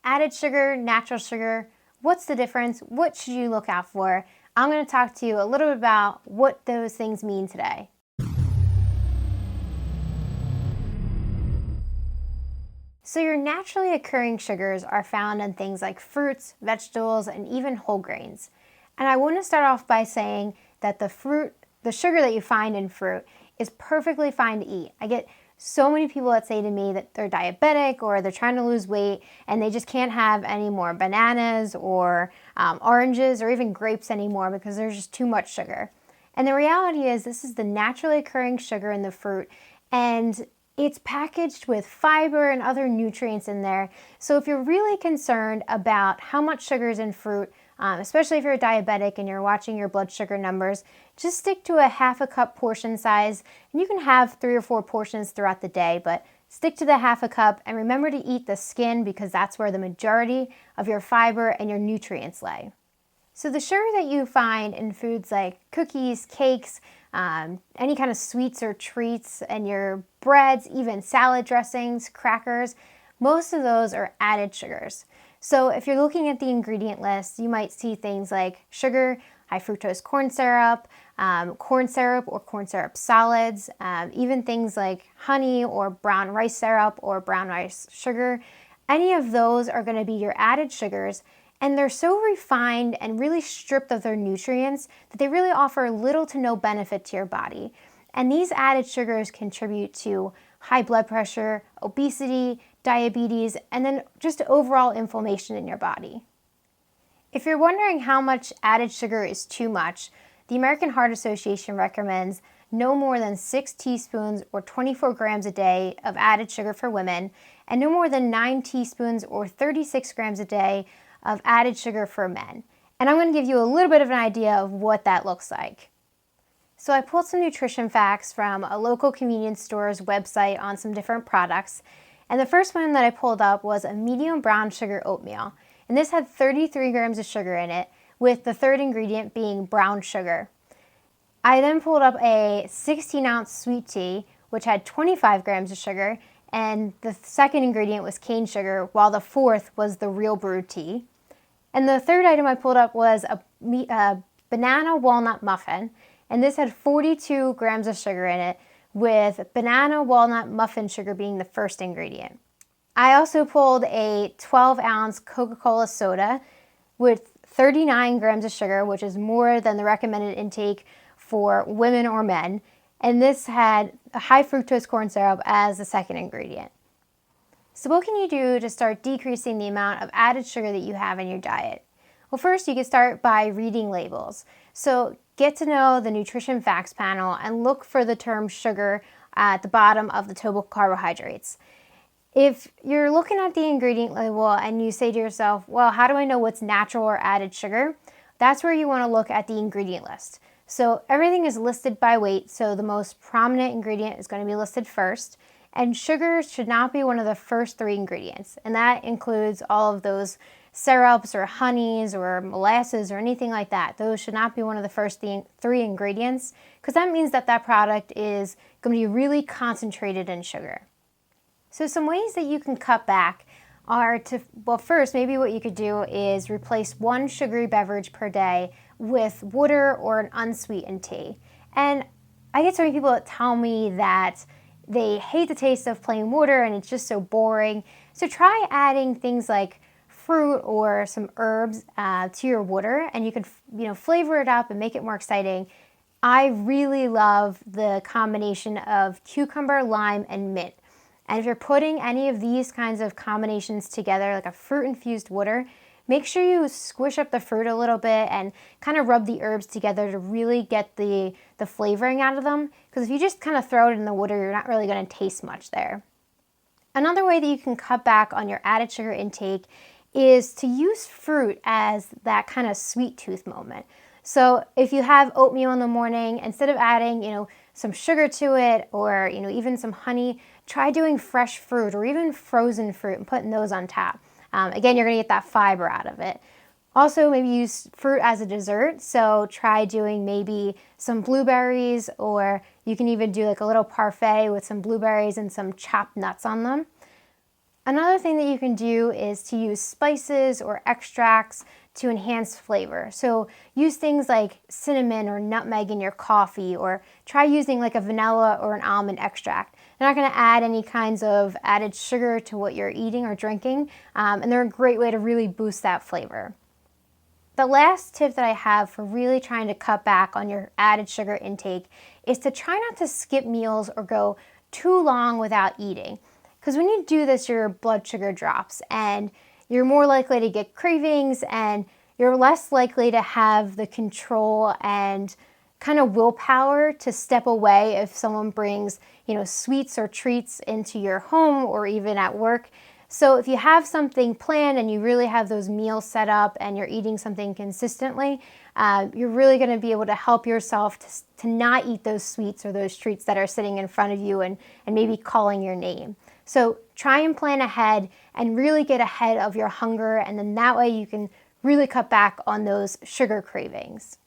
added sugar, natural sugar, what's the difference? What should you look out for? I'm going to talk to you a little bit about what those things mean today. So your naturally occurring sugars are found in things like fruits, vegetables, and even whole grains. And I want to start off by saying that the sugar that you find in fruit is perfectly fine to eat. I get so many people that say to me that they're diabetic or they're trying to lose weight and they just can't have any more bananas or oranges or even grapes anymore because there's just too much sugar. And the reality is this is the naturally occurring sugar in the fruit, and it's packaged with fiber and other nutrients in there. So if you're really concerned about how much sugar is in fruit, especially if you're a diabetic and you're watching your blood sugar numbers, just stick to a half a cup portion size. And you can have 3 or 4 portions throughout the day, but stick to the half a cup and remember to eat the skin because that's where the majority of your fiber and your nutrients lay. So the sugar that you find in foods like cookies, cakes, any kind of sweets or treats, and your breads, even salad dressings, crackers, most of those are added sugars. So if you're looking at the ingredient list, you might see things like sugar, high fructose corn syrup or corn syrup solids, even things like honey or brown rice syrup or brown rice sugar. Any of those are going to be your added sugars. And they're so refined and really stripped of their nutrients that they really offer little to no benefit to your body. And these added sugars contribute to high blood pressure, obesity, diabetes, and then just overall inflammation in your body. If you're wondering how much added sugar is too much, the American Heart Association recommends no more than 6 teaspoons or 24 grams a day of added sugar for women, and no more than 9 teaspoons or 36 grams a day of added sugar for men. And I'm going to give you a little bit of an idea of what that looks like. So I pulled some nutrition facts from a local convenience store's website on some different products. And the first one that I pulled up was a medium brown sugar oatmeal. And this had 33 grams of sugar in it, with the third ingredient being brown sugar. I then pulled up a 16-ounce sweet tea, which had 25 grams of sugar, and the second ingredient was cane sugar, while the fourth was the real brewed tea. And the third item I pulled up was a banana walnut muffin, and this had 42 grams of sugar in it, with banana walnut muffin sugar being the first ingredient. I also pulled a 12-ounce Coca Cola soda with 39 grams of sugar, which is more than the recommended intake for women or men. And this had a high fructose corn syrup as the second ingredient. So what can you do to start decreasing the amount of added sugar that you have in your diet? Well, first you can start by reading labels. So get to know the nutrition facts panel and look for the term sugar at the bottom of the total carbohydrates. If you're looking at the ingredient label and you say to yourself, well, how do I know what's natural or added sugar? That's where you want to look at the ingredient list. So everything is listed by weight, so the most prominent ingredient is going to be listed first. And sugar should not be one of the first 3 ingredients. And that includes all of those syrups or honeys or molasses or anything like that. Those should not be one of the first 3 ingredients, because that means that that product is going to be really concentrated in sugar. So some ways that you can cut back are to, well, first, maybe what you could do is replace 1 sugary beverage per day with water or an unsweetened tea. And I get so many people that tell me that they hate the taste of plain water and it's just so boring. So try adding things like fruit or some herbs to your water, and you can flavor it up and make it more exciting. I really love the combination of cucumber, lime, and mint. And if you're putting any of these kinds of combinations together, like a fruit-infused water, make sure you squish up the fruit a little bit and kind of rub the herbs together to really get the flavoring out of them. Because if you just kind of throw it in the water, you're not really going to taste much there. Another way that you can cut back on your added sugar intake is to use fruit as that kind of sweet tooth moment. So if you have oatmeal in the morning, instead of adding, some sugar to it or, even some honey, try doing fresh fruit or even frozen fruit and putting those on top. Again, you're going to get that fiber out of it. Also, maybe use fruit as a dessert. So try doing maybe some blueberries, or you can even do like a little parfait with some blueberries and some chopped nuts on them. Another thing that you can do is to use spices or extracts to enhance flavor. So use things like cinnamon or nutmeg in your coffee, or try using like a vanilla or an almond extract. They're not going to add any kinds of added sugar to what you're eating or drinking, and they're a great way to really boost that flavor. The last tip that I have for really trying to cut back on your added sugar intake is to try not to skip meals or go too long without eating. Because when you do this, your blood sugar drops and you're more likely to get cravings, and you're less likely to have the control and kind of willpower to step away if someone brings, sweets or treats into your home or even at work. So if you have something planned and you really have those meals set up and you're eating something consistently, you're really going to be able to help yourself to not eat those sweets or those treats that are sitting in front of you and maybe calling your name. So try and plan ahead and really get ahead of your hunger, and then that way you can really cut back on those sugar cravings.